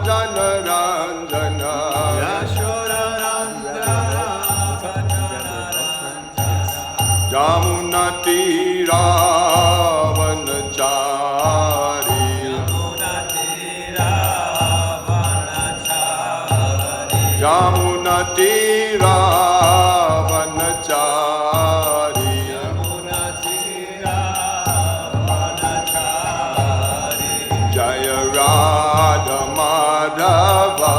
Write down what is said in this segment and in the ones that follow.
Jana Ranjana Yashoda Ranjana Jamuna Tira Vanachari Jamuna Tira Vanachari Jaya Radha Madhava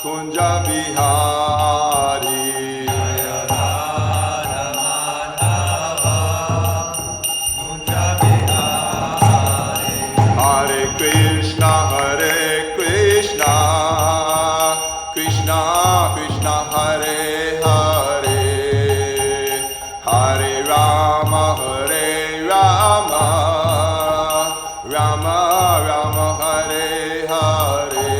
Kunja Bihari Hare Krishna Krishna Krishna Hare Hare Hare Rama Rama Rama Hare Hare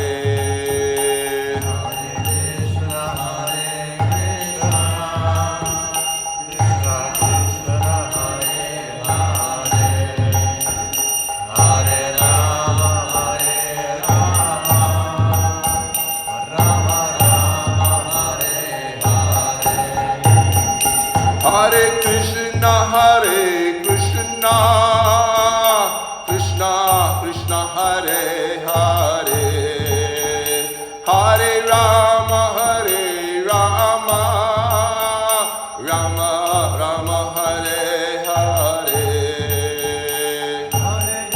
Hare Krishna Krishna Krishna Hare Hare Hare Rama Rama Rama Hare Hare Hare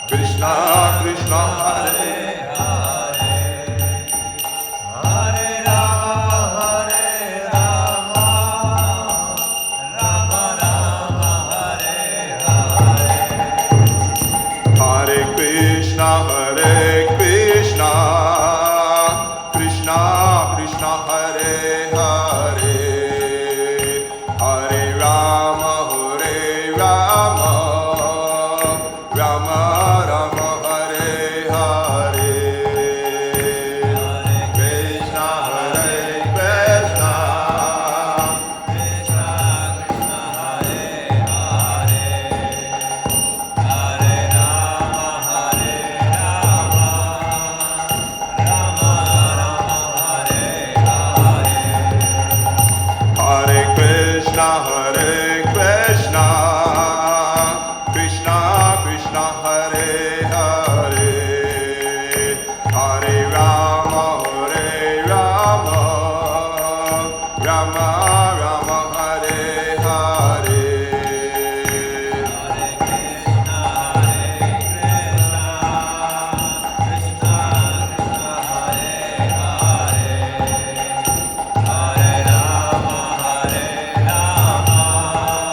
Krishna Krishna Hare Hare Krishna Krishna Krishna Hare Hare Hare Rama Rama Rama Hare Hare Krishna Krishna Krishna Hare Hare Hare Rama Rama Rama Hare Hare Hare Krishna Krishna Krishna Hare Hare Hare Rama Rama Rama Hare Hare Hare Krishna Krishna Hare Hare Hare Rama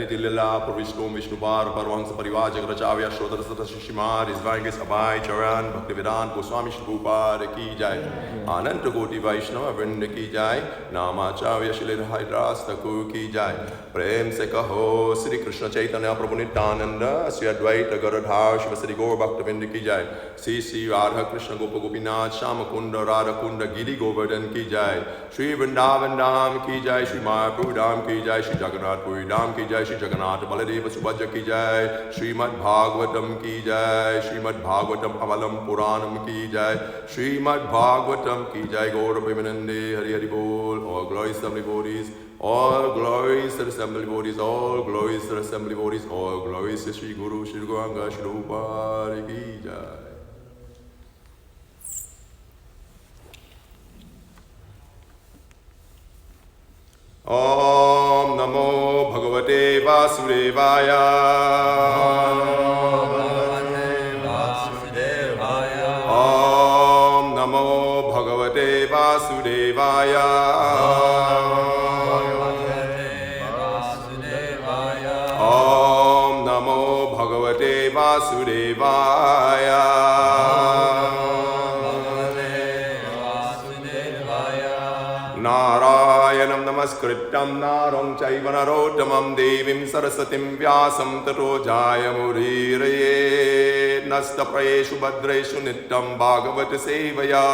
Jayati Lila Purvishnu Vishnubar Parvamsa Parivajak Rachavya Shodhara Sata Shishimar His Vangus Abhay Charan Bhaktivedanta Goswami Shrupada Ki Jai Ananta Koti Vaishnava Vrinda Ki Jai Namachavya Shilir Haidras Thakur Ki Jai Prem Se Kaho Sri Krishna Chaitanya Prabhu Nityananda Sri Advaita Garadhar Shiva Sri Gaur Bhaktavinda Ki Jai Sri Radha Krishna Gopa Gopinath Shama Kunda Radha Kunda Giri Govardhan Ki Jai Sri Vrindavan Dham Ki Jai Sri Mayapur Dham Ki Jai Sri Jagannath Puri Dham Ki Jai Sri Jagannath Baladeva Subhadra Ki Jai Śrimad Bhāgavatam Ki Jai Śrimad Bhāgavatam Avalam Puranam Ki Jai Śrimad Bhāgavatam Ki Jai Gaura Premanande Hari Hari Bol All glories to the devotees All glories to the assembly devotees All glories to the assembly devotees All glories to Sri Guru Sri Gauranga Sri Rupa Ki Jai. Om Namo Bhagavate Vasudevaya. Om Namo Bhagavate Vasudevaya. Om Namo Bhagavate Vasudevaya. Narayanam namaskritam narong chaiva narottamam devim sarasatim vyasam tato jayamuriraye nastaprayeshu bhadreshu nittam bhagavata sevaya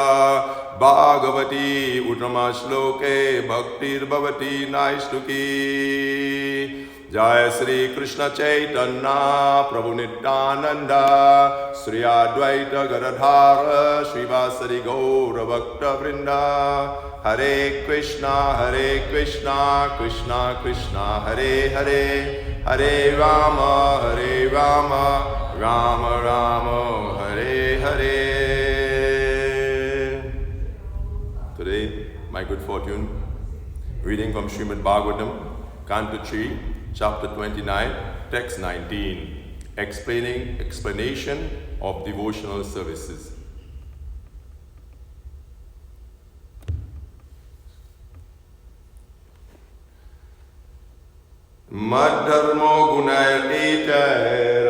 bhagavati uttama-shloke bhaktir bhavati naishtuki. Jai Sri Krishna Chaitanya Prabhu Nityananda Sri Advaita Gadadhara Srivasari Gaura Bhakta Vrinda. Hare Krishna Krishna Krishna Hare Hare Hare Rama Rama Rama Hare Hare. Today, my good fortune, reading from Śrimad Bhāgavatam, Canto 3, Chapter 29, Text 19, explanation of devotional services. Madharmo gunayar eter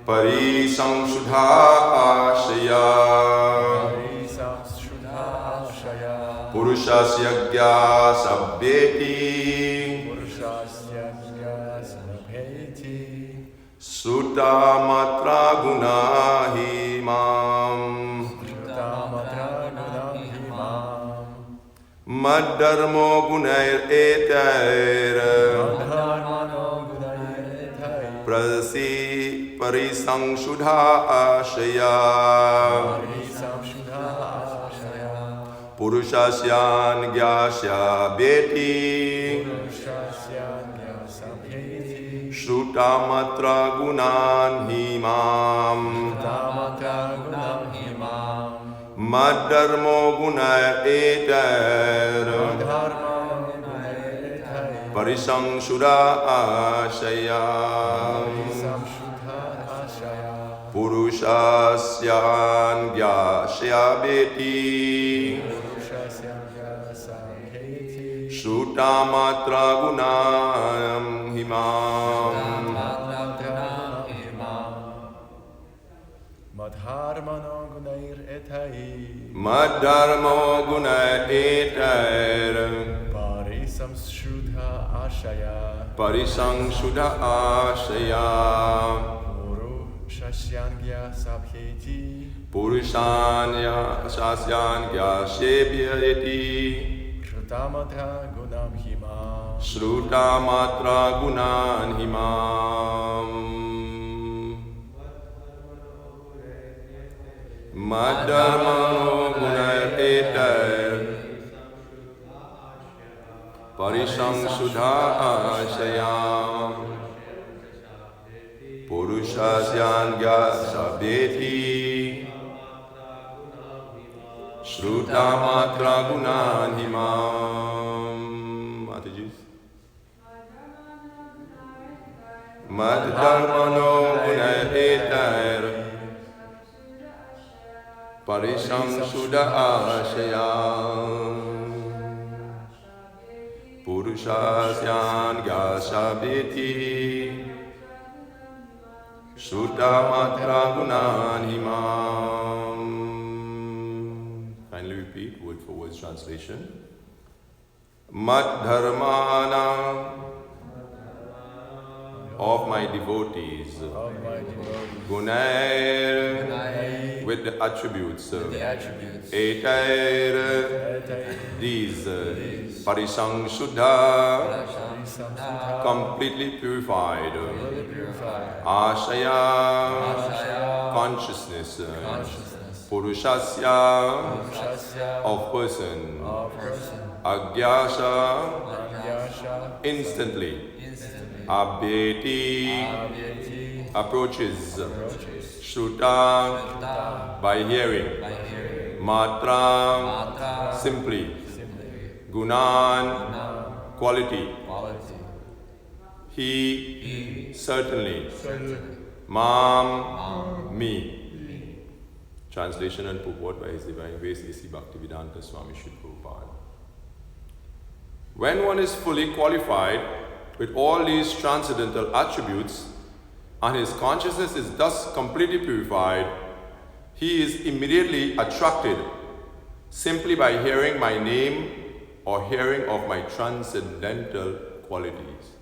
Parisamsudha ashaya Purushasya gya sabbeti Sutta matra gunahi mam Madharmo gunayar eter Prasi Parisamsudha ashaya Purushasyan gyasya beti Shrutamatra gunan himam Madharmo gunayar eter Parisamsudha ashaya Purushasyan gyasya beti Shrutamatra gunam himam Madharmano gunayr etai eter Parisamsudha ashaya Purushanya Shasyan Gyasyebyeti Shrutamatra gunan himam Madharmano gunayar eter Parisamsudha ashaya Purushasyan gyasabeti Shrutamatra gunan himam. Mataji. Madharmano gunayar eter Parisamsudha ashaya Purushasyan Gyashabeti Shuddhamatra Gunanimam. Finally repeat word for word translation. Madharmana, of my devotees, Gunair, with the attributes, Etair, these, Parishang Shuddha, completely purified, Ashaya, consciousness, Purushasya, of person, Agyasha, instantly, Abhyeti, approaches, Shruta, by hearing, Matra, simply, Gunan, quality, He, certainly, Mam, me. Translation and purport by His Divine Grace A.C. Bhaktivedanta Swami Srila Prabhupada. When one is fully qualified with all these transcendental attributes and his consciousness is thus completely purified, he is immediately attracted simply by hearing my name or hearing of my transcendental qualities.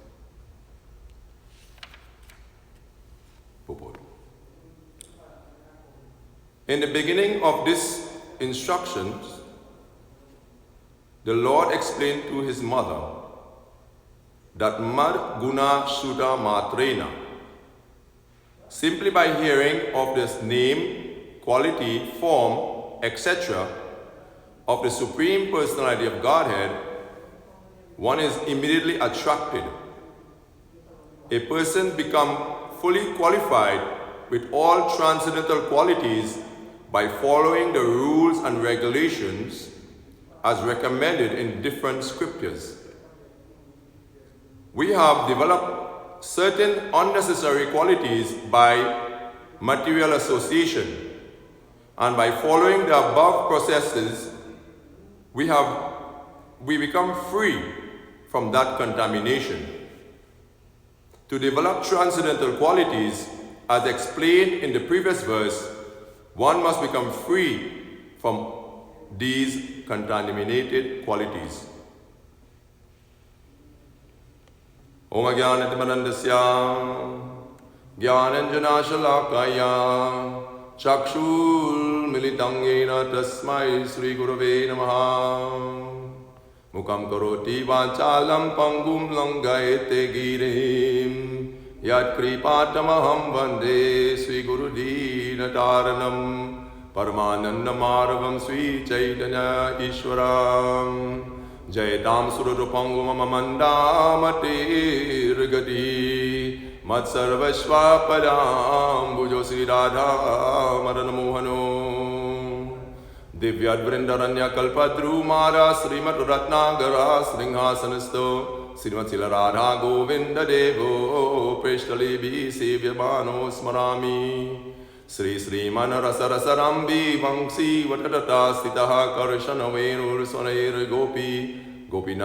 Purport. In the beginning of this instructions, the Lord explained to his mother that Mad Guna Shuddha Matrena, simply by hearing of this name, quality, form, etc. of the Supreme Personality of Godhead, one is immediately attracted. A person becomes fully qualified with all transcendental qualities by following the rules and regulations as recommended in different scriptures. We have developed certain unnecessary qualities by material association, and by following the above processes, we become free from that contamination. To develop transcendental qualities, as explained in the previous verse, one must become free from these contaminated qualities. Om Jnanatimarandasya Jnananjana Shalakaya Chakshul Militang Yena Tasmai Sri Gurave Namaha Mukam Karoti Vanchalam Pangum Langayate Girim Yat Kripatamaham Vande Sri Guru Dinataranam Paramananda Maravam Sri Chaitanya Ishwaram Jaitam Sururupangum Mamanda Matirgati Matsarvashva Padam Bujo Sri Radha Madanamohano Divyad Vrindaranya Kalpadru Mara Srimad Ratnagara Sringhasanasto Srimad Sila Radha Govinda Devo Preshtalibi Sevyabano Smarami Sri Sri Manarasa Rasarambi Vamsi Vatatata Sitaha Karshana Venur Sonair Gopi Gopinath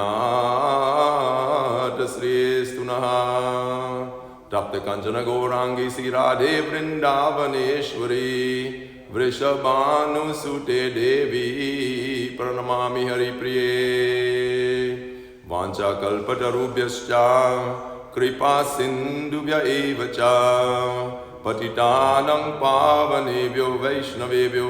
Sri Stunaha Tapta Kanchana Gaurangi Sri Radhe Vrindavaneshwari Vrishabhanu Sute Devi Pranamami Hari Priye Vancha Kalpatarubhyascha Kripa Sindhubhya Evacha Patitanang Pavanebhyo Vaishnavebhyo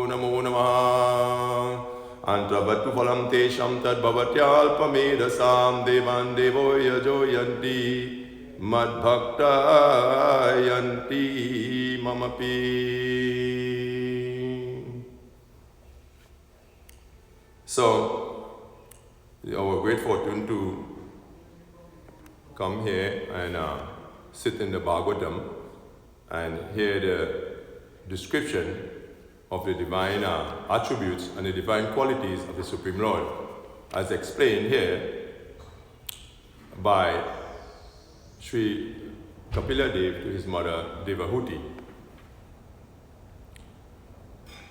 Namo Namaha Antravattu Phalam Tesham Tad Bhavatyalpamedasam Devan Devo Yajoyanti Madbhakta Yanti Mamapi. So, our great fortune to come here and sit in the Bhāgavatam and hear the description of the divine attributes and the divine qualities of the Supreme Lord, as explained here by Sri Kapila Dev to his mother Devahuti.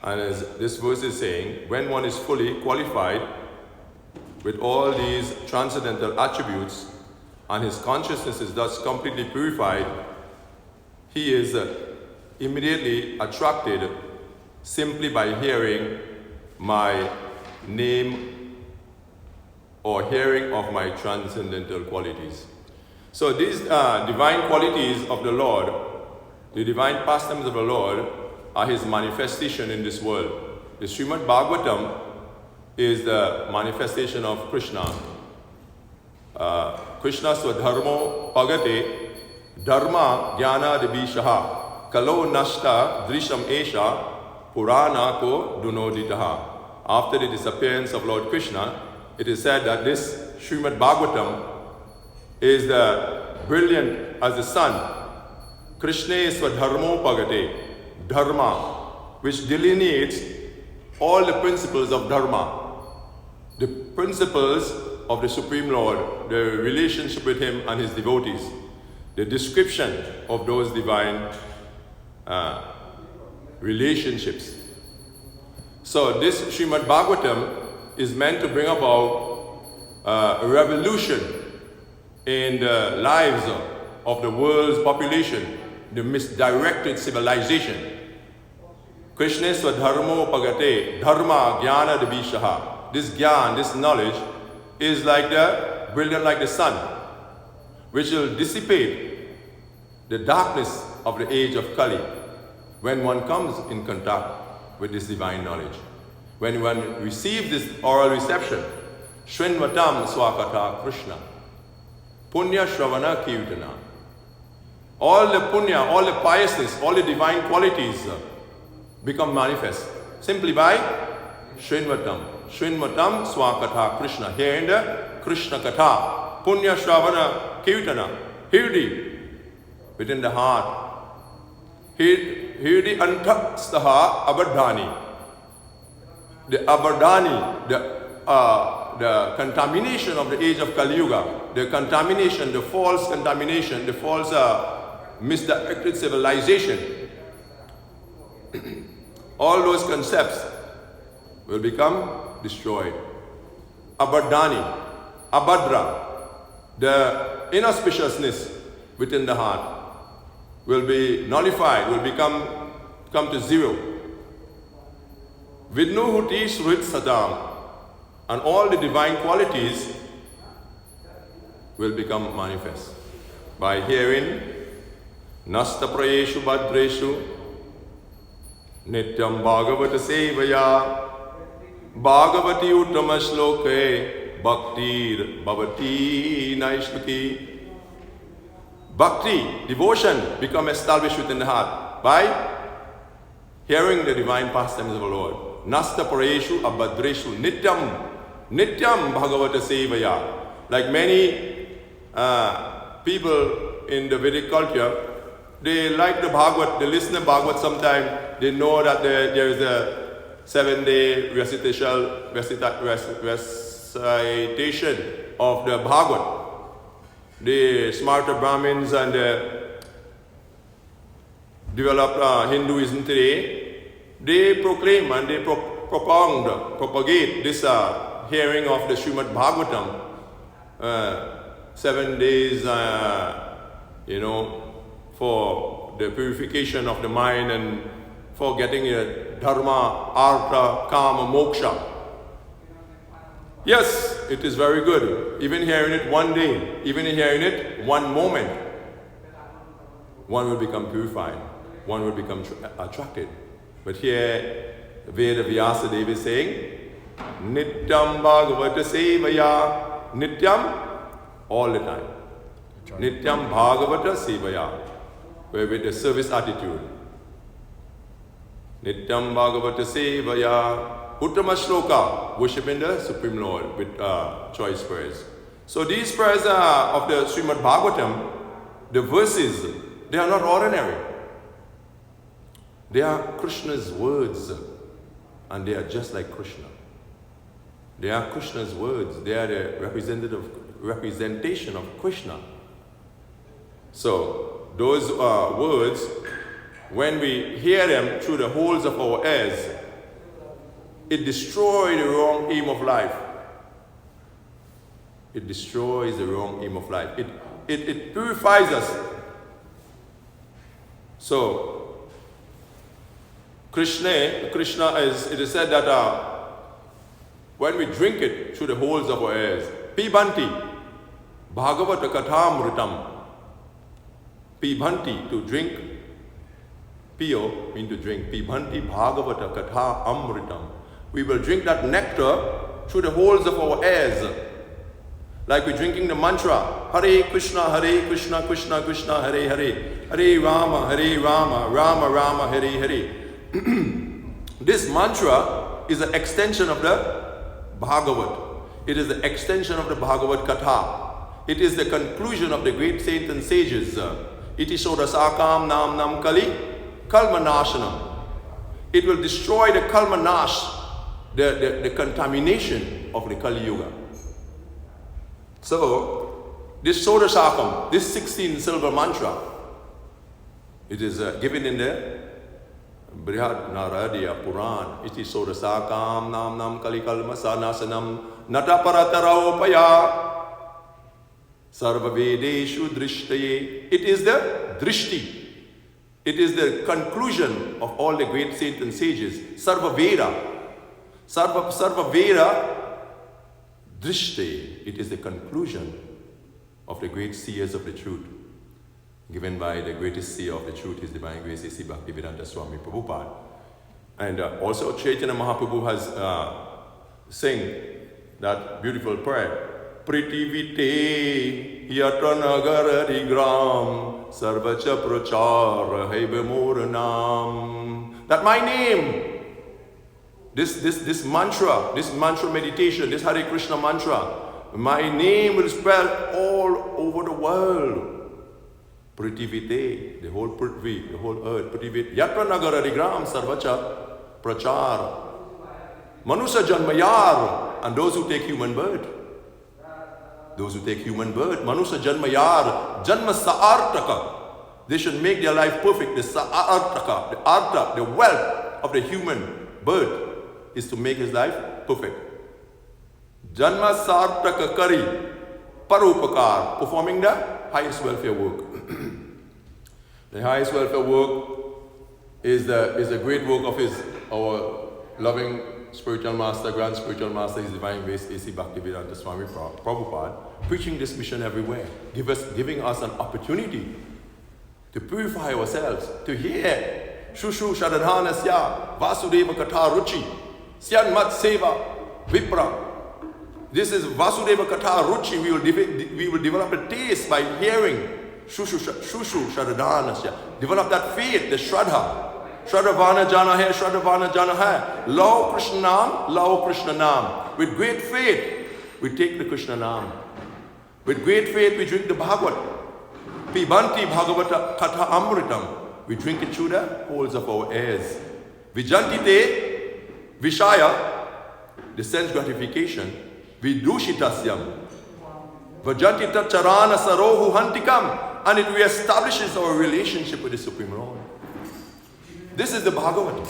And as this verse is saying, when one is fully qualified with all these transcendental attributes, and his consciousness is thus completely purified, he is immediately attracted simply by hearing my name or hearing of my transcendental qualities. So these divine qualities of the Lord, the divine pastimes of the Lord, are his manifestation in this world. The Śrimad Bhāgavatam is the manifestation of Krishna. Krishna swadharmo pagate dharma jnana dibishaha kalo nashta drisham esha purana ko dunoditaha. After the disappearance of Lord Krishna, it is said that this Śrimad Bhāgavatam is brilliant as the sun. Krishna swadharmo pagate, dharma, which delineates all the principles of dharma, the principles of the Supreme Lord, the relationship with him and his devotees, the description of those divine relationships. So this Śrimad Bhāgavatam is meant to bring about a revolution in the lives of the world's population, the misdirected civilization. Krishna swadharmo pagate dharma jnana dibishaha. This gyan, this knowledge, is like the brilliant like the sun, which will dissipate the darkness of the age of Kali when one comes in contact with this divine knowledge. When one receives this oral reception, Shrinvatam swakata Krishna, punya shravana kirtana. All the punya, all the piousness, all the divine qualities become manifest simply by Shrinvatam. Shrinvatam swakatha Krishna. Hearing the Krishna katha. Punya shravana kirtana. Hirdi, within the heart. Hirdi antakstaha abadhani. The abadhani, the contamination of the age of Kali Yuga, the contamination, the false contamination, the false misdirected civilization, all those concepts will become destroyed. Abadhani, abhadra, the inauspiciousness within the heart will be nullified, will come to zero. Vidnuhuti Srit Sadam, and all the divine qualities will become manifest by hearing Nasta Prayeshu Bhadreshu Nityam Bhagavata Sevaya Bhagavati Uttama Shloke Bhaktir Bhavati Naishtuti. Bhakti, devotion, become established within the heart by hearing the divine pastimes of the Lord. Nasta Parayeshu Abhadreshu Nityam Bhagavata Sevaya. Like many people in the Vedic culture, they like the Bhagavat, they listen to Bhagavat sometime, they know that there is a 7-day recitation of the Bhagavat. The smarter Brahmins and the developed Hinduism today, they proclaim and they propagate this hearing of the Śrimad Bhāgavatam 7 days, for the purification of the mind and for getting a dharma, artha, kama, moksha. Yes, it is very good. Even hearing it one day, even hearing it one moment, one will become purified, one will become attracted. But here, Veda Vyasa Devi is saying, Nityam Bhagavata Sevaya. Nityam, all the time. Nityam Bhagavata Sevaya, with the service attitude. Nityam Bhagavata Sevaya. Uttama Shloka, worshiping the Supreme Lord with choice prayers. So these prayers of the Śrimad Bhāgavatam, the verses, they are not ordinary. They are Krishna's words, and they are just like Krishna. They are Krishna's words. They are the representation of Krishna. So those words, when we hear them through the holes of our ears, it destroys the wrong aim of life. It destroys the wrong aim of life. It purifies us. So, Krishna is, it is said that when we drink it through the holes of our ears, Pibanti, Bhāgavata Kathamritam. Pibanti, to drink. Piyo means to drink. Pibanti Bhāgavata Katha Amritam. We will drink that nectar through the holes of our ears. Like we're drinking the mantra, Hare Krishna, Krishna Krishna, Hare Hare, Hare Rama, Rama Rama, Hare Hare. This mantra is an extension of the Bhagavat. It is the extension of the Bhagavat Katha. It is the conclusion of the great saints and sages. Iti Sodasakam Nam Nam Kali Kalmanashanam. It will destroy the Kalmanash, the contamination of the Kali Yuga. So, this Sodasakam, this 16 silver mantra, it is given in the Brihad Naradiya Puran. Iti Sodasakam Nam Nam Kali Kalmasanasanam Nataparataraopaya Sarva Vedeshu Drishtaye. It is the Drishti. It is the conclusion of all the great saints and sages. Sarva Veda. Sarva Veda Drishtaye. It is the conclusion of the great seers of the truth, given by the greatest seer of the truth, His Divine Grace, A.C. Bhaktivedanta Swami Prabhupada. And also Chaitanya Mahaprabhu has sing that beautiful prayer. Pritivite yatanagara gram sarvacha prachar haibamoranam. That my name, this mantra meditation, this Hare Krishna mantra, my name will spread all over the world. Pritivite, the whole Prithvi, the whole earth. Pritivite yatanagara gram sarvacha prachar. Manusa janmayar, and those who take human birth. Those who take human birth, Manusa Janmayar, Janma Sa'artaka. They should make their life perfect. The Sa'artaka, the Arta, the wealth of the human birth is to make his life perfect. Janma Sa'artaka Kari, Parupakar, performing the highest welfare work. The highest welfare work is the great work of our loving spiritual master, grand spiritual master, His Divine Grace, A.C. Bhaktivedanta Swami Prabhupada, preaching this mission everywhere, giving us an opportunity to purify ourselves, to hear Shushu Shadadhanasya Vasudeva Katha Ruchi Syan Mat Seva Vipra. This is Vasudeva Katha Ruchi. We will develop a taste by hearing Shushu Shadadhanasya. Develop that faith, the Shraddha. Shradhavana Jana Hai, Shradhavana Jana Hai. Lao Krishna Nam. With great faith, we take the Krishna Nam. With great faith, we drink the Bhagavat. Pibanti Bhagavata Katha Amritam. We drink it through the holes of our ears. Vijantite Vishaya, the sense gratification. Vidushitasya. Vajantita Charana Sarohu Hantikam. And it reestablishes our relationship with the Supreme Lord. This is the Bhagavat.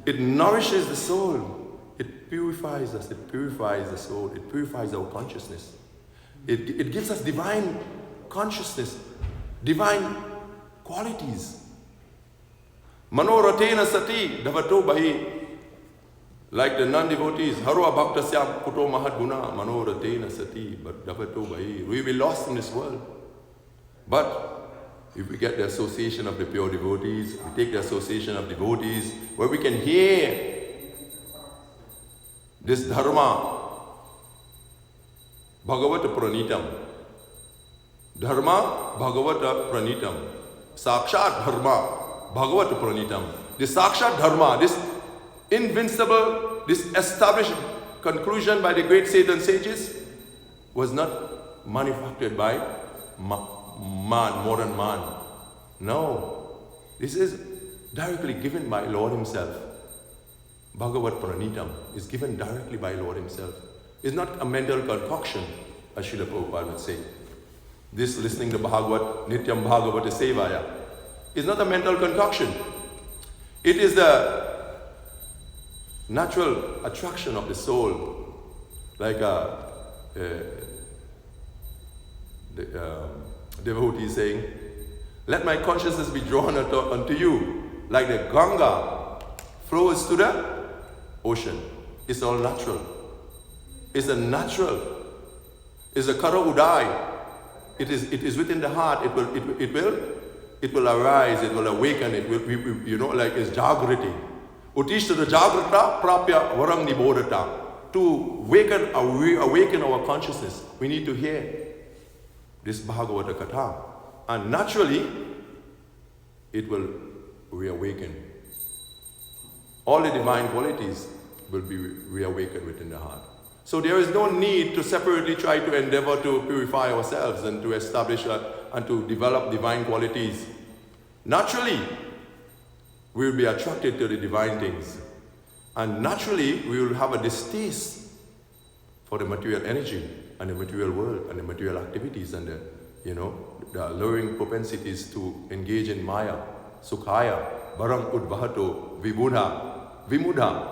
It nourishes the soul. It purifies us. It purifies the soul. It purifies our consciousness. It gives us divine consciousness, divine qualities. Manoratena sati davato bahi. Like the non-devotees, Harva Bhaktasyam Kuto Mahadguna, Manoratena sati davato bahi. We will be lost in this world. But if we get the association of the pure devotees, we take the association of devotees, where we can hear this Dharma, Bhagavata Pranitam. Dharma, Bhagavata Pranitam. Sakshat Dharma, Bhagavata Pranitam. This Sakshat Dharma, this invincible, this established conclusion by the great saints and sages was not manufactured by modern man. No. This is directly given by Lord Himself. Bhagavat Pranitam is given directly by Lord Himself. It's not a mental concoction, as Srila Prabhupada would say. This listening to Bhagavat, Nityam Bhagavata Sevaya, is not a mental concoction. It is the natural attraction of the soul Like devotee saying, let my consciousness be drawn unto you, like the Ganga flows to the ocean. It's all natural. It's a natural. It's a kara udai. It is within the heart. It will arise. It will awaken. It will, like it's jagriti. Utishta jagrata prapya varang nibodata. To awaken our consciousness, we need to hear this Bhagavata Katha. And naturally, it will reawaken. All the divine qualities will be reawakened within the heart. So there is no need to separately try to endeavor to purify ourselves and to establish and to develop divine qualities. Naturally, we will be attracted to the divine things. And naturally, we will have a distaste for the material energy and the material world and the material activities and the alluring propensities to engage in Maya, Sukhaya, Barang Udvahato, Vimudha,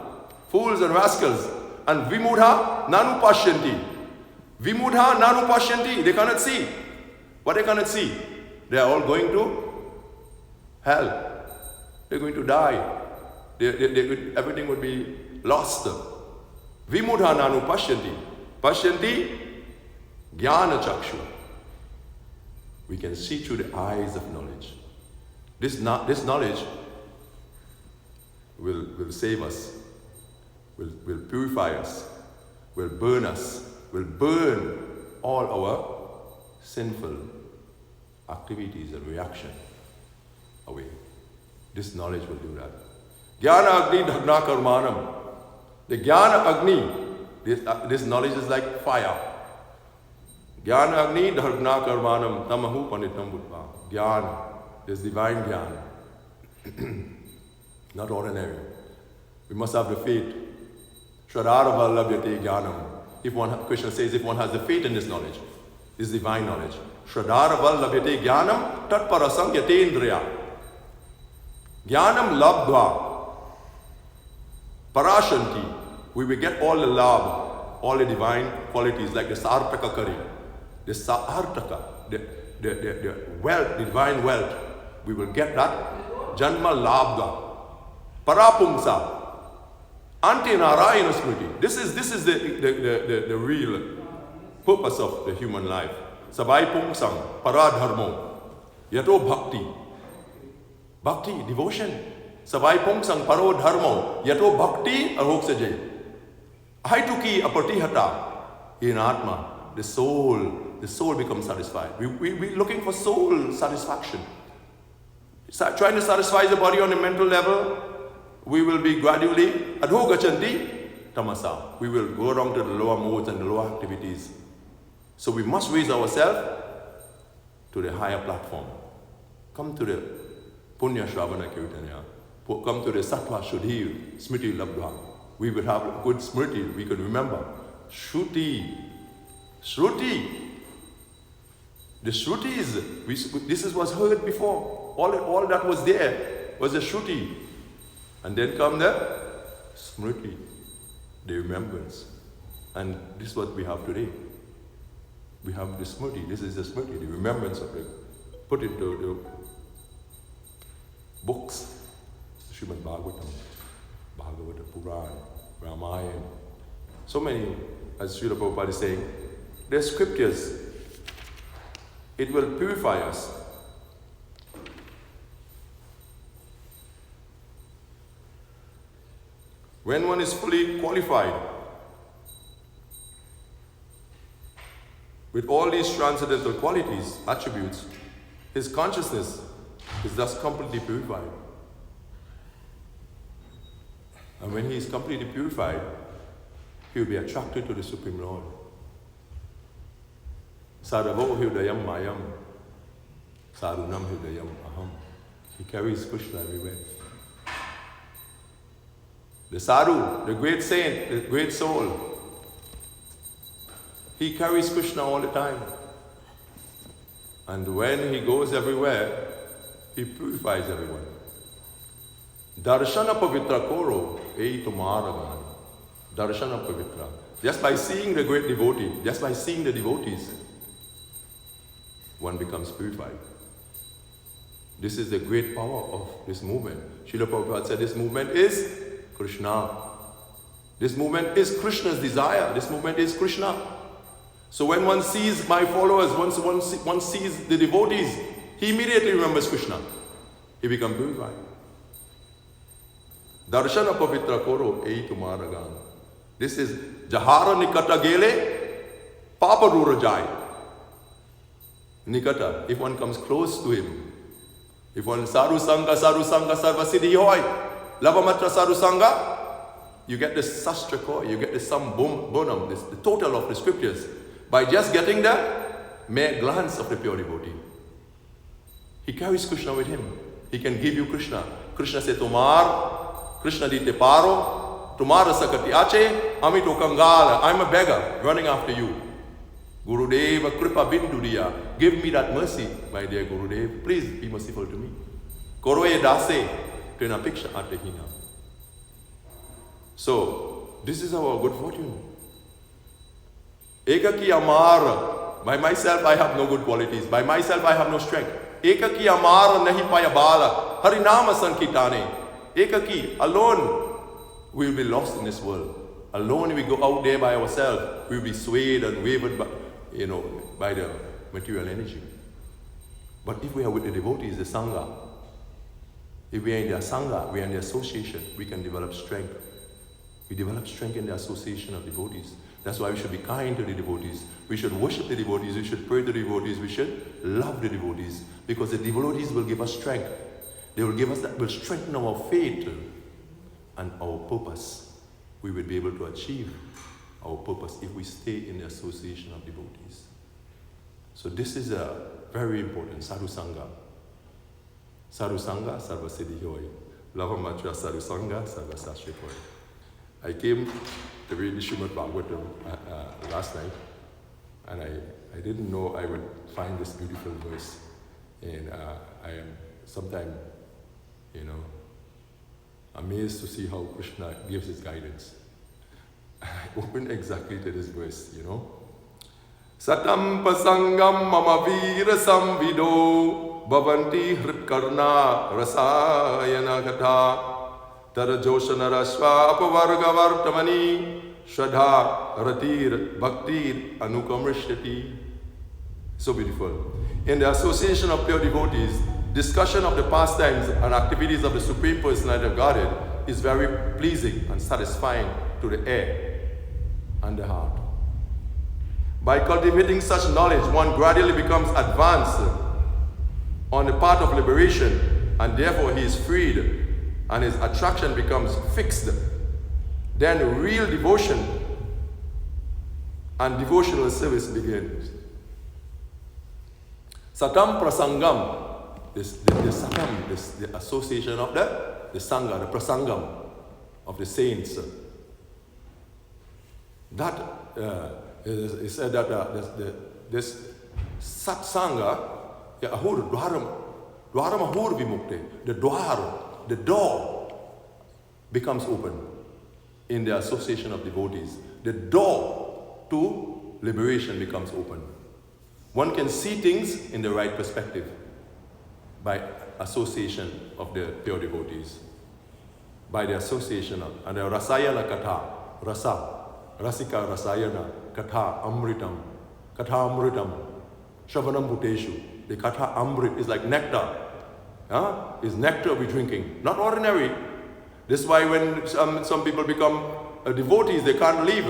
fools and rascals, and Vimudha Nanupashyanti. Vimudha Nanupashyanti, they cannot see. What they cannot see? They are all going to hell. They're going to die. Everything would be lost. Vimudha Nanupashyanti. Pashyanti Jnana Chakshu. We can see through the eyes of knowledge. This knowledge will save us, will purify us, will burn all our sinful activities and reaction away. This knowledge will do that. Jnana Agni Dhagna Karmanam. The Jnana Agni, this knowledge is like fire. Jnana Agni Dhagna Karmanam Tamahu Panitam Buddha. Jnana, this divine Jnana. Not ordinary. We must have the faith. Shradhara Vallabhyate Jnanam. Krishna says, if one has the faith in this knowledge, this divine knowledge. Shradhara Vallabhyate Jnanam Tat Parasam Yatendriya. Jnanam Labdva. Parashanti, we will get all the labh, all the divine qualities like the sartaka kari, the sartaka, the wealth, the divine wealth. We will get that. Janma labdha, parapumsa, anti narayana smriti. This is the real purpose of the human life. Sabai pumsam, paradharmo, yato bhakti. Bhakti, devotion. Savai pungsang paro dharmo, yato bhakti arhoksajay. Ahaituki apartihata. In Atma, the soul becomes satisfied. We're looking for soul satisfaction. Trying to satisfy the body on a mental level, we will be gradually adhogachanti tamasa. We will go down to the lower modes and the lower activities. So we must raise ourselves to the higher platform. Come to the Punya Shravana Kirtanya. Come to the Sattva Shuddhi Smriti Labdha. We will have a good Smriti, we can remember. Shruti. The Shrutis, this was heard before. All that was there was a Shruti. And then come the Smriti, the remembrance. And this is what we have today. We have the Smriti. This is the Smriti, the remembrance of it. Put into the books. Śrimad Bhāgavatam, Bhāgavata Purana, Ramayana. So many, as Srila Prabhupada is saying, they're scriptures. It will purify us. When one is fully qualified with all these transcendental qualities, attributes, his consciousness is thus completely purified. And when he is completely purified, he will be attracted to the Supreme Lord. Saravo Hridayam Mayam, Sarunam Hridayam Aham. He carries Krishna everywhere. The Sadhu, the great saint, the great soul, he carries Krishna all the time. And when he goes everywhere, he purifies everyone. Darshana Pavitra Koro, Ei Tumaragan. Darshana Pavitra. Just by seeing the great devotee, just by seeing the devotees, one becomes purified. This is the great power of this movement. Srila Prabhupada said this movement is Krishna. This movement is Krishna's desire. This movement is Krishna. So when one sees my followers, once one sees the devotees, he immediately remembers Krishna. He becomes purified. Darshana pavitra koro ei tumhara gan. This is Jahara nikata gele, papa dura jai. Nikata, if one comes close to him, if one sadhu sangha sarva siddhi hoy, lavamatra sadhu sangha, you get the sastra, you get the sum bonum, the total of the scriptures, by just getting the mere glance of the pure devotee. He carries Krishna with him. He can give you Krishna. Krishna says, Tomar, Krishna dite paro, Tomara sakati ache, amito kangala, I'm a beggar running after you. Gurudeva kripa binduriya, give me that mercy, my dear Gurudev. Please be merciful to me. Koroe dase, krina piksha atehina. So, this is our good fortune. Ekaki amara, by myself I have no good qualities. By myself I have no strength. Ekaki amara nahi paya bala, harinama sankitane. Ekaki, alone, we will be lost in this world. Alone we go out there by ourselves. We will be swayed and wavered by the material energy. But if we are with the devotees, the Sangha, if we are in their Sangha, we are in the association, we can develop strength. We develop strength in the association of devotees. That's why we should be kind to the devotees. We should worship the devotees. We should pray to the devotees. We should love the devotees. Because the devotees will give us strength. They will give us that, will strengthen our faith and our purpose. We will be able to achieve our purpose if we stay in the association of devotees. So this is a very important Sadhu Sangha. Sadhu Sangha, Sarva Siddhi Hoy. Lavamatra Sadhu Sangha, Sarva Sashri Hoy. I came to read the Śrimad Bhāgavatam last night, and I didn't know I would find this beautiful verse. And I am sometimes, amazed to see how Krishna gives his guidance. I opened exactly to this verse, Satam pasangam mama vira samvido bhavanti hritkarna rasayana katha Tarajoshana rashva apavarga vartamani shraddha ratir bhaktir anukamrishyati. So beautiful. In the association of pure devotees, discussion of the pastimes and activities of the Supreme Personality of Godhead is very pleasing and satisfying to the ear and the heart. By cultivating such knowledge, one gradually becomes advanced on the path of liberation, and therefore he is freed and his attraction becomes fixed. Then real devotion and devotional service begins. Satam prasangam, the association of the Sangha, the prasangam of the saints. That it said that this satsanga, dwaram ahur vimukte, the door becomes open in the association of devotees. The door to liberation becomes open. One can see things in the right perspective by association of the pure devotees. By the association of, and the rasayana katha, rasika rasayana, katha amritam, shravanam bhuteshu. The katha amrit is like nectar. Is nectar we're drinking, not ordinary. This is why when some people become devotees, they can't leave.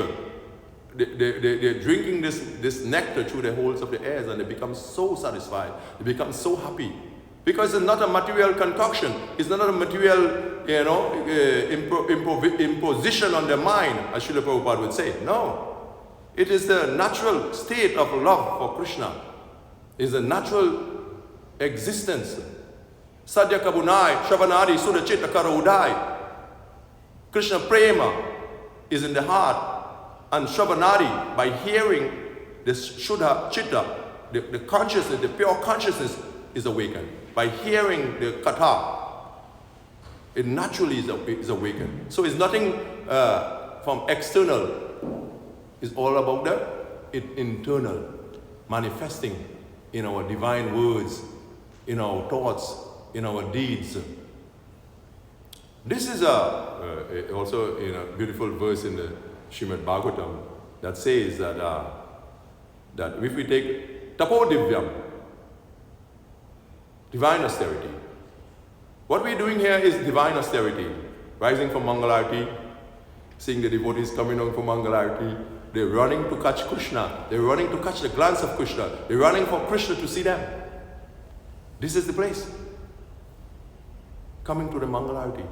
They're drinking this nectar through the holes of the ears, and they become so satisfied. They become so happy. Because it's not a material concoction. It's not a material, imposition on the mind, as Srila Prabhupada would say. No. It is the natural state of love for Krishna. It's a natural existence. Sadhya kabunai, shravanadi, sudachita karaudai. Krishna prema is in the heart, and shravanadi, by hearing this shuddha chitta, the consciousness, the pure consciousness is awakened. By hearing the katha, it naturally is awakened. So it's nothing from external It's all about the internal, manifesting in our divine words, in our thoughts, in our deeds. This is also in a beautiful verse in the Śrimad Bhāgavatam that says that if we take tapo divyam, divine austerity. What we're doing here is divine austerity. Rising from Mangalarti, seeing the devotees coming on from Mangalarti, they're running to catch Krishna. They're running to catch the glance of Krishna. They're running for Krishna to see them. This is the place. Coming to the Mangalarti.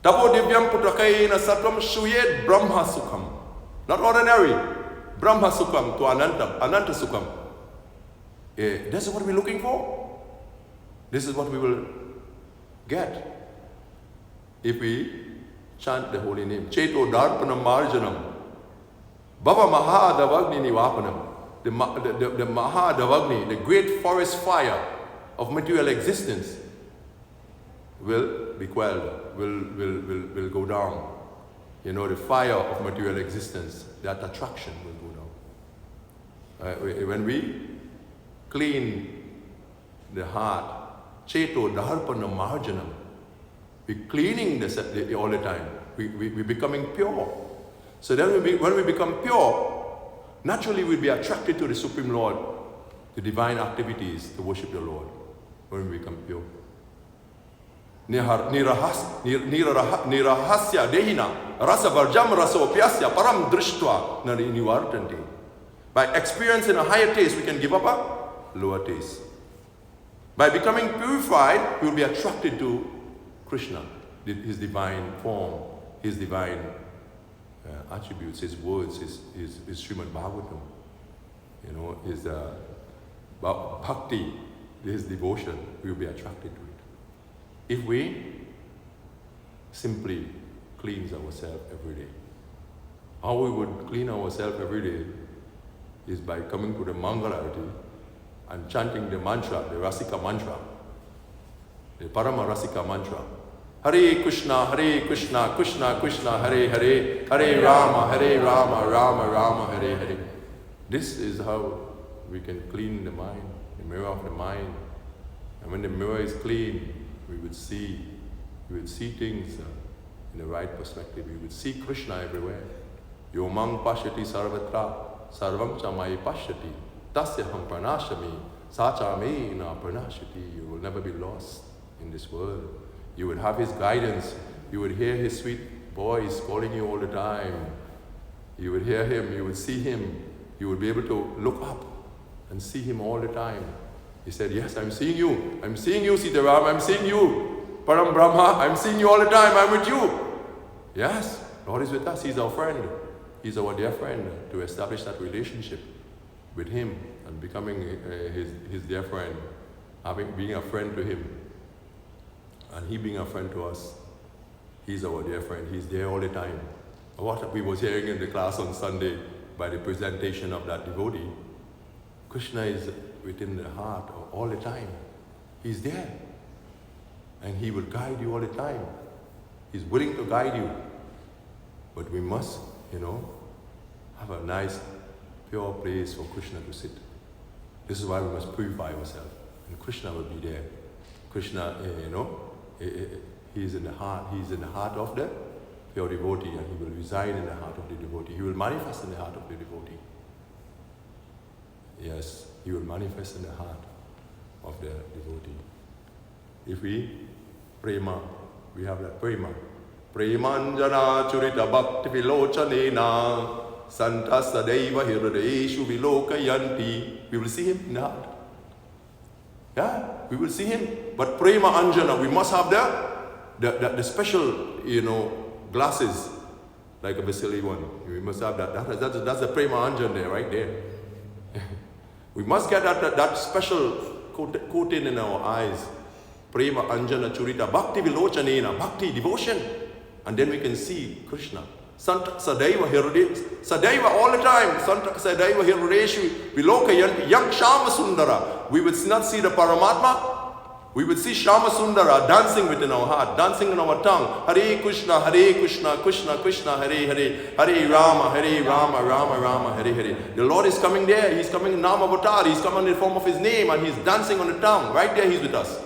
Tapo divyam putrakaina sattvam shuyed brahma sukham. Not ordinary. Brahma sukham to ananta sukham. This is what we're looking for. This is what we will get if we chant the holy name. Cheto darpanam marjanam. Bhava mahadavagni nivapanam. The mahadavagni, the great forest fire of material existence will be quelled, will go down. You know, the fire of material existence, that attraction will go down. When we clean the heart, Cheto Dharpana Marjanam, we're cleaning all the time. We're becoming pure. So then when we become pure, naturally we'll be attracted to the Supreme Lord, the divine activities to worship the Lord when we become pure. Nirahasya dehina rasa varjam rasopyasya param drishtva nivartanti. By experiencing a higher taste, we can give up a lower taste. By becoming purified, we will be attracted to Krishna, his divine form, his divine attributes, his words, his Śrimad Bhāgavatam. You know, his bhakti, his devotion, we will be attracted to it. If we simply cleanse ourselves every day. How we would clean ourselves every day is by coming to the Mangalarati and chanting the mantra, the Rasika mantra, the Parama Rasika mantra. Hare Krishna, Krishna Krishna, Hare Hare, Hare Rama, Rama Rama, Hare Hare. This is how we can clean the mind, the mirror of the mind. And when the mirror is clean, we would see things in the right perspective. We would see Krishna everywhere. Yomang pashyati sarvatra, sarvam chamai pashyati, tasyaham pranashami, sachame na pranashati. You will never be lost in this world. You would have his guidance. You would hear his sweet voice calling you all the time. You would hear him, you would see him. You would be able to look up and see him all the time. He said, yes, I'm seeing you. I'm seeing you, Sitarama. I'm seeing you. Param Brahma, I'm seeing you all the time. I'm with you. Yes, Lord is with us. He's our friend. He's our dear friend. To establish that relationship with him and becoming his dear friend, being a friend to him, and he being a friend to us. He's our dear friend. He's there all the time. What we was hearing in the class on Sunday by the presentation of that devotee, Krishna is within the heart all the time. He's there. And he will guide you all the time. He's willing to guide you. But we must, have a nice, pure place for Krishna to sit. This is why we must purify ourselves. And Krishna will be there. Krishna, he's in the heart. He's in the heart of the pure devotee, and he will reside in the heart of the devotee. He will manifest in the heart of the devotee. Yes, he will manifest in the heart of the devotee. If we prema, we have that prema. Premanjana churita bhakti vilochanena santa sadaiva hirdeshu vilokayanti. We will see him in the heart. Yeah, we will see him. But prema anjana, we must have the special, glasses, like a Vasily one. We must have that. That's the prema anjana there, right there. We must get that special coating in our eyes. Prema anjana churita bhakti vilochanena, bhakti, devotion. And then we can see Krishna. Santa sadaiva hirde, sadaiva all the time. Santa sadaiva hirdeshu vilokayanti yang shama sundara. We would not see the Paramatma, We would see Shama Sundara dancing within our heart, dancing in our tongue. Hare Krishna, Krishna Krishna, Hare Hare, Hare Rama, Rama Rama, Hare Hare. The Lord is coming there. He's coming in Nam Avatar. He's coming in the form of His name, and He's dancing on the tongue. Right there, He's with us.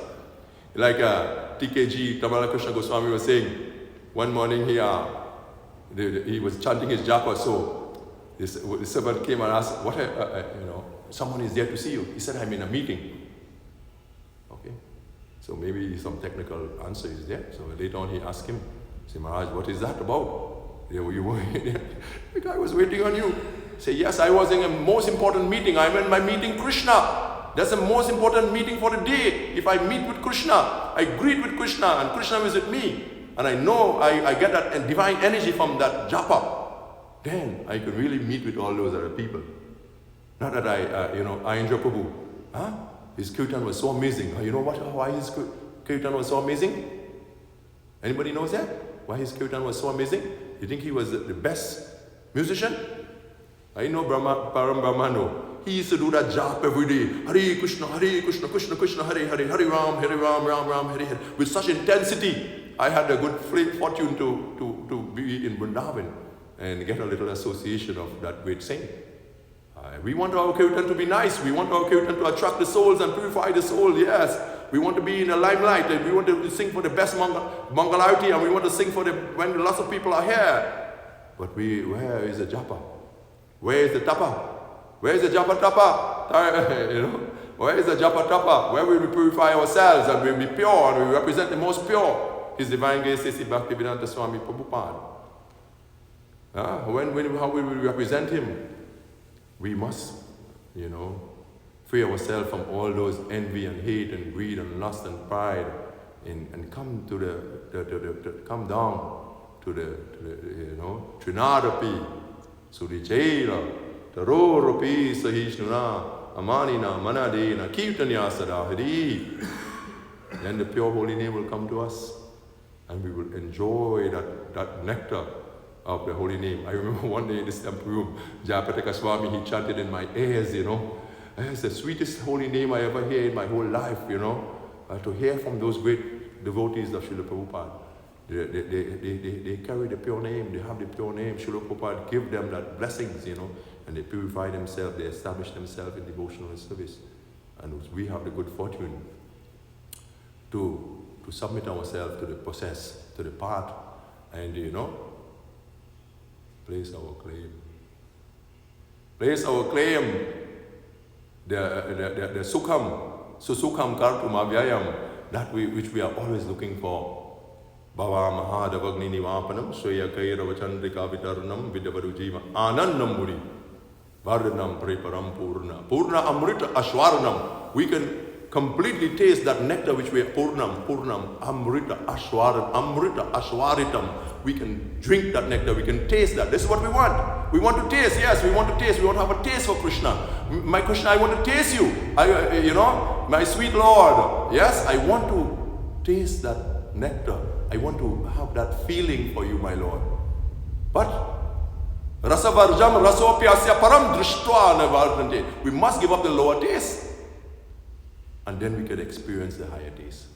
Like TKG, Tamara Krishna Goswami was saying, one morning he was chanting his japa, so the servant came and asked, someone is there to see you. He said, I'm in a meeting. Okay. So maybe some technical answer is there. So later on he asked him, say, Maharaj, what is that about? The guy was waiting on you. Say, yes, I was in a most important meeting. I'm in my meeting Krishna. That's the most important meeting for the day. If I meet with Krishna, I greet with Krishna, and Krishna is with me. And I know I get that divine energy from that japa. Then I can really meet with all those other people. Not that I enjoy Prabhu. Huh? His kirtan was so amazing. You know why his kirtan was so amazing? Anybody knows that? Why his kirtan was so amazing? You think he was the best musician? I know Param Brahmano. He used to do that jap every day. Hare Krishna, Krishna Krishna, Hare Hare, Hare Ram, Ram Ram, Hare Hare. With such intensity. I had a good fortune to be in Vrindavan and get a little association of that great saint. We want our kirtan to be nice. We want our kirtan to attract the souls and purify the soul, yes. We want to be in the limelight, and we want to sing for the best Mangalarti, and we want to sing for when lots of people are here. But where is the japa? Where is the tapa? Where is the japa tapa? Where is the japa tapa? Where will we purify ourselves and we'll be pure and we represent the most pure? His Divine Grace Sesi Bhaktivedanta Swami Prabhupada. How will we represent him? We must, free ourselves from all those envy and hate and greed and lust and pride, and come to come down to the Trinadapi, Sudicela, Taroropi, Sahishnuna, Amanina, Manadena, Kirtanya Sadahari. Then the pure holy name will come to us, and we will enjoy that nectar of the holy name. I remember one day in this temple room, Jayapataka Swami, he chanted in my ears, It's the sweetest holy name I ever heard in my whole life, to hear from those great devotees of Srila Prabhupada. They carry the pure name, they have the pure name. Srila Prabhupada give them that blessings, and they purify themselves, they establish themselves in devotional service. And we have the good fortune to submit ourselves to the process, to the path, and place our claim. Place our claim. The sukham kartum avyayam, that which we are always looking for. Bhava mahadavagni nivapanam swaya kairava chandrika vitarnam vidavarujiva anandam muri vardhanam preparam purna amrita ashwaranam. We can completely taste that nectar which we are purnam amrita ashwaritam. We can drink that nectar, we can taste that. This is what we want. We want to taste, yes, we want to taste. We want to have a taste for Krishna. My Krishna, I want to taste you. My sweet Lord. Yes, I want to taste that nectar. I want to have that feeling for you, my Lord. But rasavarjam rasopyasya param drishtva navardhante. We must give up the lower taste, and then we can experience the higher taste.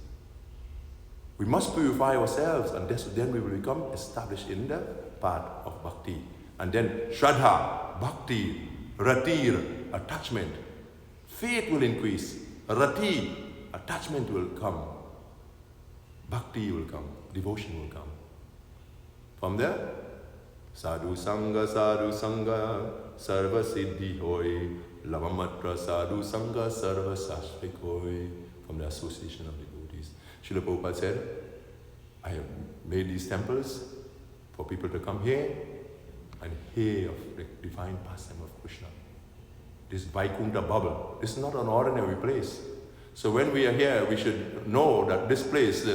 We must purify ourselves, and then we will become established in the path of bhakti. And then Shraddha, Bhakti, Ratir, attachment. Faith will increase. Rati, attachment will come. Bhakti will come. Devotion will come. From there, Sadhu Sangha, Sarva Siddhi Hoy, Lavamatra Sadhu Sangha, Sarva Sashvik Hoy. From the association of devotees. Srila Prabhupada said, I have made these temples for people to come here and hear of the divine pastime of Krishna. This Vaikuntha bubble. This is not an ordinary place. So when we are here, we should know that this place,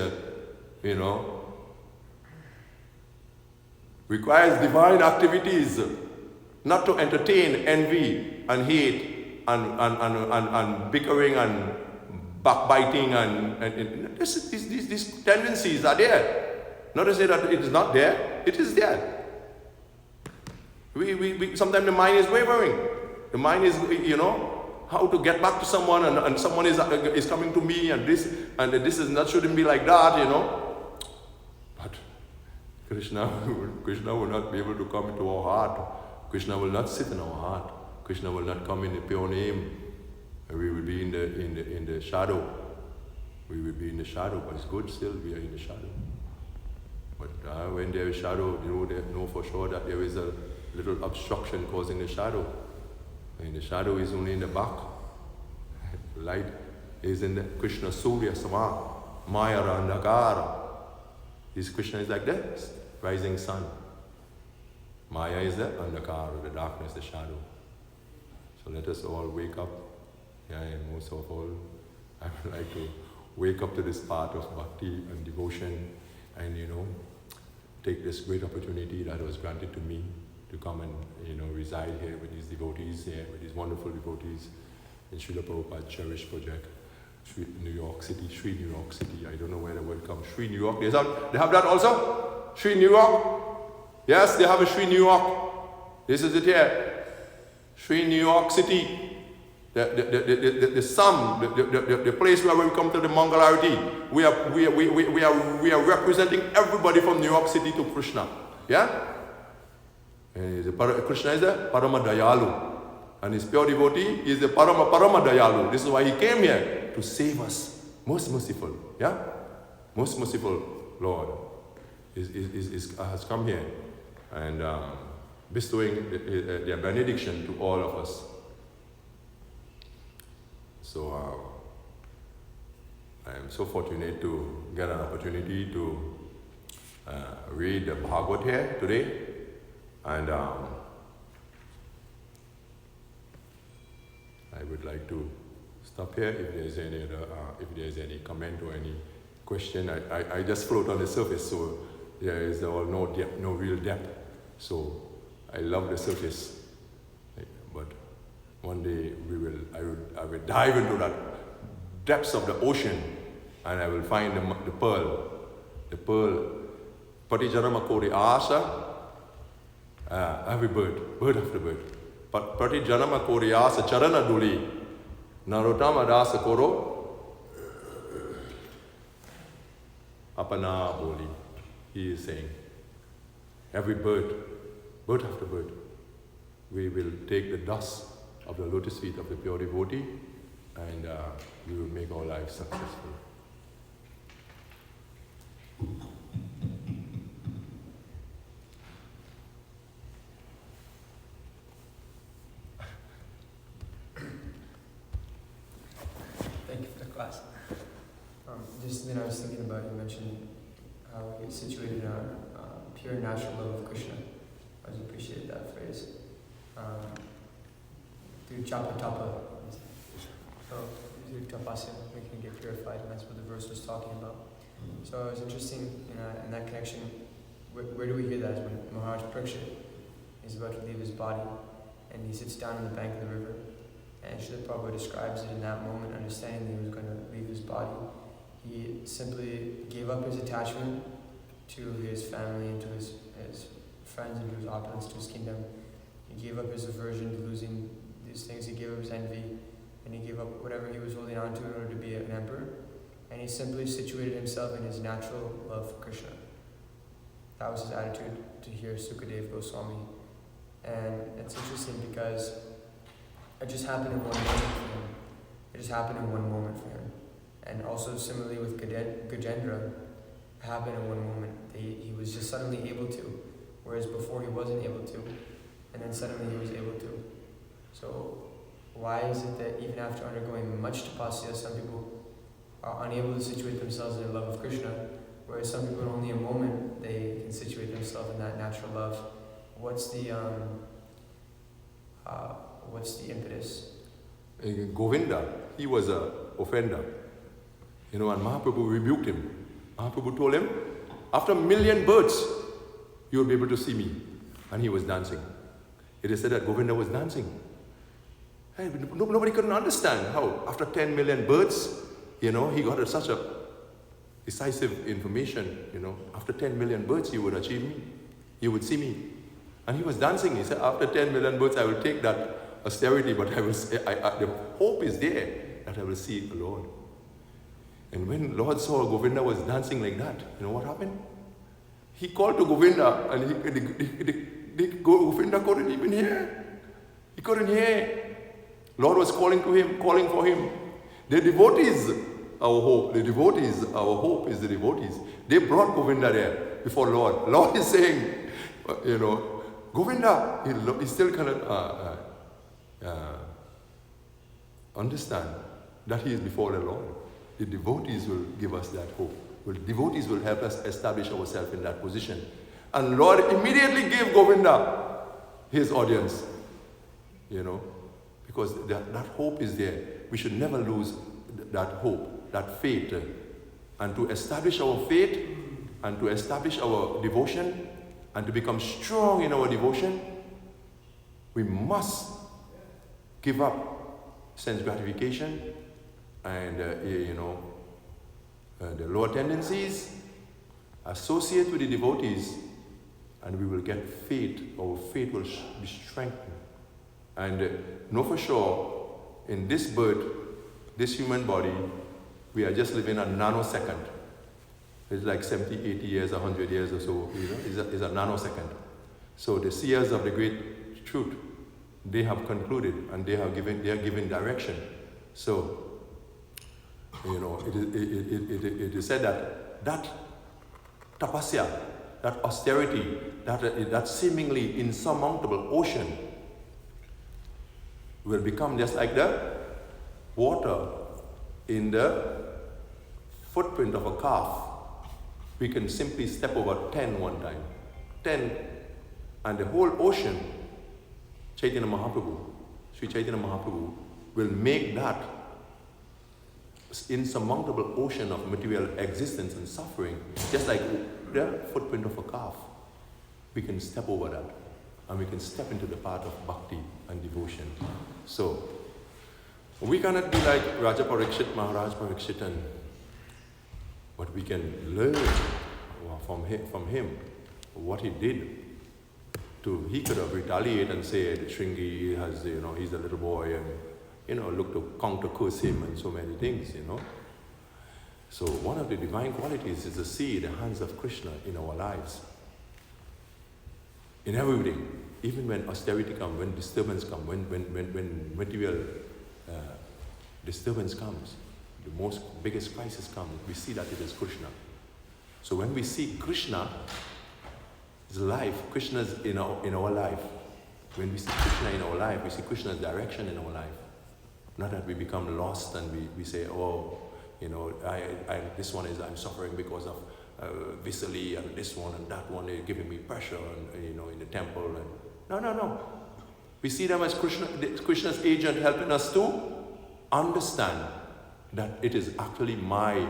requires divine activities, not to entertain envy and hate and bickering and backbiting and these tendencies are there. Not to say that it is not there, it is there. We sometimes the mind is wavering. The mind is, how to get back to someone, and someone is coming to me, and this is not, shouldn't be like that, you know. But Krishna will not be able to come into our heart. Krishna will not sit in our heart. Krishna will not come in the pure name. And we will be in the shadow. We will be in the shadow, but it's good still, we are in the shadow. But when there is shadow, they know for sure that there is a little obstruction causing the shadow. And the shadow is only in the back. The light is in the Krishna Surya Sama, Maya Randakara. This Krishna is like this, rising sun. Maya is the Andakara, the darkness, the shadow. So let us all wake up. Yeah, and most of all, I would like to wake up to this part of bhakti and devotion, and take this great opportunity that was granted to me to come and reside here with these devotees here, with these wonderful devotees in Srila Prabhupada's cherished project, New York City, Sri New York City. I don't know where the word comes. Sri New York. They have that also? Sri New York? Yes, they have a Sri New York. This is it here. Sri New York City. The place where we come to the Mangalarati, we are representing everybody from New York City to Krishna. Yeah? Krishna is the Parama Dayalu. And his pure devotee is the Parama Dayalu. This is why he came here, to save us. Most merciful. Yeah? Most merciful Lord has come here and bestowing their benediction to all of us. So I am so fortunate to get an opportunity to read the Bhagavad here today, and I would like to stop here if there's any other, if there's any comment or any question. I just float on the surface, so there is no depth, no real depth. So I love the surface, but one day I will dive into that depths of the ocean, and I will find the pearl. The pearl. Patijanama kori asa. Every bird after bird. Patijanama kori asa charana duli. Narotama dasa koro. Apana boli. He is saying, every bird after bird, we will take the dust of the lotus feet of the pure devotee, and we will make our lives successful. Thank you for the class. Just then I was thinking about, you mentioned how we get situated in our pure natural love of Krishna. I always appreciated that phrase. Through Japa Tapa. So through Tapasya, we can get purified, and that's what the verse was talking about. So it was interesting in that connection. Where do we hear that? Is when Maharaj Parikshit is about to leave his body, and he sits down on the bank of the river, and Srila Prabhupada describes it in that moment, understanding that he was going to leave his body. He simply gave up his attachment to his family and to his friends and to his opulence, to his kingdom. He gave up his aversion to losing these things. He gave up his envy, and he gave up whatever he was holding on to in order to be an emperor. And he simply situated himself in his natural love for Krishna. That was his attitude to hear Sukadeva Goswami. And it's interesting because it just happened in one moment for him. It just happened in one moment for him. And also similarly with Gajendra, it happened in one moment. He was just suddenly able to, whereas before he wasn't able to. And then suddenly he was able to. So why is it that even after undergoing much tapasya, some people are unable to situate themselves in their love of Krishna, whereas some people in only a moment they can situate themselves in that natural love? What's the impetus? Govinda, he was an offender. And Mahaprabhu rebuked him. Mahaprabhu told him, after 1,000,000 births, you will be able to see me. And he was dancing. It is said that Govinda was dancing. Hey, nobody couldn't understand how, after 10 million births, he got such a decisive information, after 10 million births, you would achieve me. You would see me. And he was dancing. He said, after 10 million births, I will take that austerity, but I will say, the hope is there that I will see the Lord. And when Lord saw Govinda was dancing like that, you know what happened? He called to Govinda, and Govinda couldn't even hear. He couldn't hear. Lord was calling to him, calling for him. The devotees, our hope. The devotees, our hope is the devotees. They brought Govinda there before Lord. Lord is saying, you know, Govinda, he still cannot understand that he is before the Lord. The devotees will give us that hope. The devotees will help us establish ourselves in that position. And Lord immediately gave Govinda his audience, you know, because that hope is there. We should never lose that hope, that faith. And to establish our faith and to establish our devotion and to become strong in our devotion, we must give up sense gratification and, the lower tendencies, associate with the devotees, and we will get faith. Our faith will be strengthened. And know for sure, in this birth, this human body, we are just living a nanosecond. It's like 70, 80 years, 100 years or so, you know, is a nanosecond. So the seers of the great truth, they have concluded and they are giving direction. So, you know, it is said that tapasya, that austerity, that seemingly insurmountable ocean will become just like the water in the footprint of a calf. We can simply step over 10 one time. 10, and the whole ocean, Chaitanya Mahaprabhu, Sri Chaitanya Mahaprabhu, will make that insurmountable ocean of material existence and suffering, just like the footprint of a calf. We can step over that, and we can step into the path of bhakti and devotion. So, we cannot be like Raja Parikshit, Maharaj Parikshit, but we can learn from him what he did. He could have retaliated and said, Shringi has, you know, he's a little boy, and, you know, look to counter curse him and so many things, you know. So one of the divine qualities is to see the hands of Krishna in our lives. In everything, even when austerity comes, when disturbance comes, when material disturbance comes, the biggest crisis comes, we see that it is Krishna. So when we see Krishna's life, Krishna's in our life, when we see Krishna in our life, we see Krishna's direction in our life. Not that we become lost and we say, oh, you know, this one is, I'm suffering because of Visali, and this one and that one, they're giving me pressure, and, you know, in the temple. And no. We see them as Krishna's agent helping us to understand that it is actually my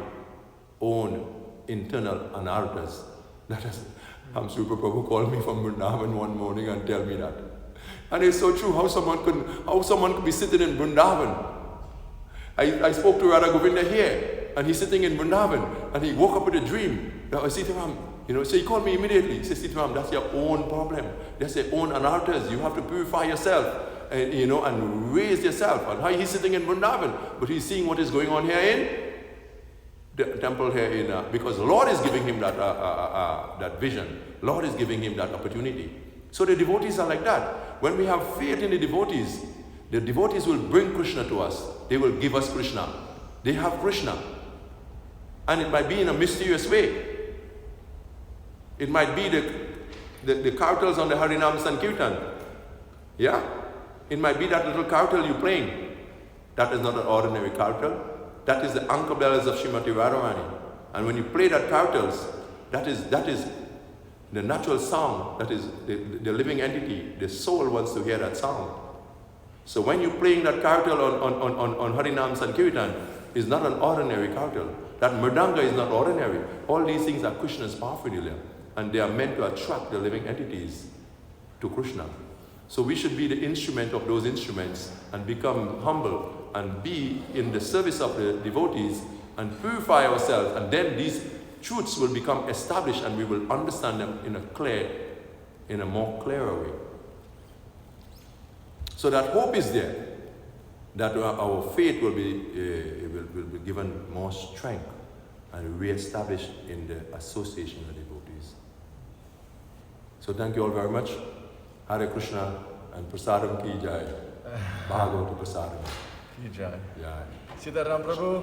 own internal anarthas. That is, Super Prabhu called me from Vrindavan one morning and tell me that. And it's so true, how someone could be sitting in Vrindavan. I spoke to Radha Govinda here, and he's sitting in Vrindavan, and he woke up with a dream. Sitaram, you know, so he called me immediately. He said, Sitaram, that's your own problem. That's your own anarthas. You have to purify yourself, and, you know, and raise yourself. And how he's sitting in Vrindavan, but he's seeing what is going on here in the temple here in, because the Lord is giving him that vision. Lord is giving him that opportunity. So the devotees are like that. When we have faith in the devotees will bring Krishna to us. They will give us Krishna. They have Krishna. And it might be in a mysterious way. It might be the kartals on the Harinam Sankirtan. Yeah? It might be that little kartal you're playing. That is not an ordinary kartal. That is the anchor bells of Srimati Radharani. And when you play that kartals, that is the natural sound, that is the living entity. The soul wants to hear that sound. So when you're playing that kartal on Harinam Sankirtan, it's not an ordinary kartal. That mridanga is not ordinary. All these things are Krishna's paraphernalia, and they are meant to attract the living entities to Krishna. So we should be the instrument of those instruments and become humble and be in the service of the devotees and purify ourselves, and then these truths will become established and we will understand them in a more clearer way. So that hope is there, that our faith will be given more strength and re-established in the association of devotees. So thank you all very much. Hare Krishna and Prasadam ki jai. Bhagavatam Prasadam. Ki jai. Jai. Sitarama Prabhu.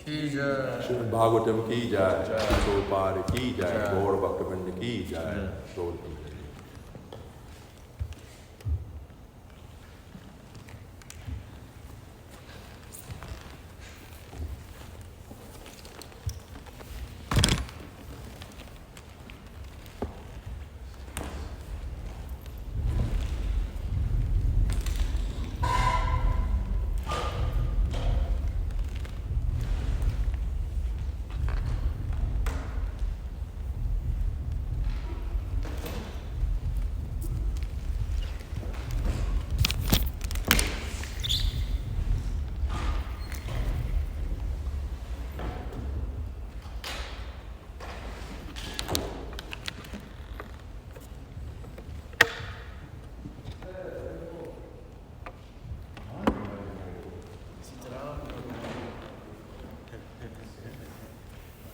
Ki jai. Śrimad Bhāgavatam ki jai. Jai. Prabhupada ki jai. Jai. Gaura Bhaktivinoda ki jai. Gaura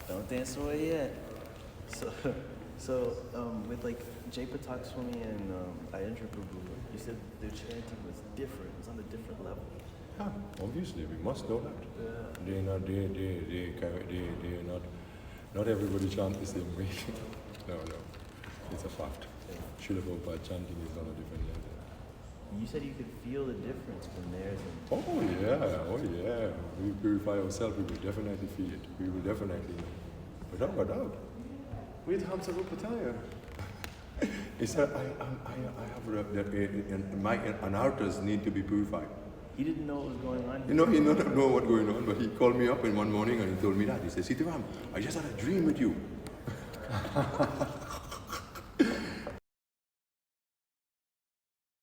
Don't dance away yet. So with like Jay Patak Swami and Ayendra Prabhu, you said their chanting was different. It was on a different level. Yeah, obviously, we must know that. Yeah. They are not everybody chant the same way. No, it's a fact. Srila Prabhupada chanting is on a different level. You said you could feel the difference from theirs and Oh yeah. We purify ourselves, we will definitely feel it. We will definitely know. Without a doubt. Where did Hamsa Rupataya? He said, I have that my anarthas need to be purified. he didn't know what was going on. You know, he didn't know what's going on, but he called me up in one morning and he told me that. He said, Sitarama, I just had a dream with you.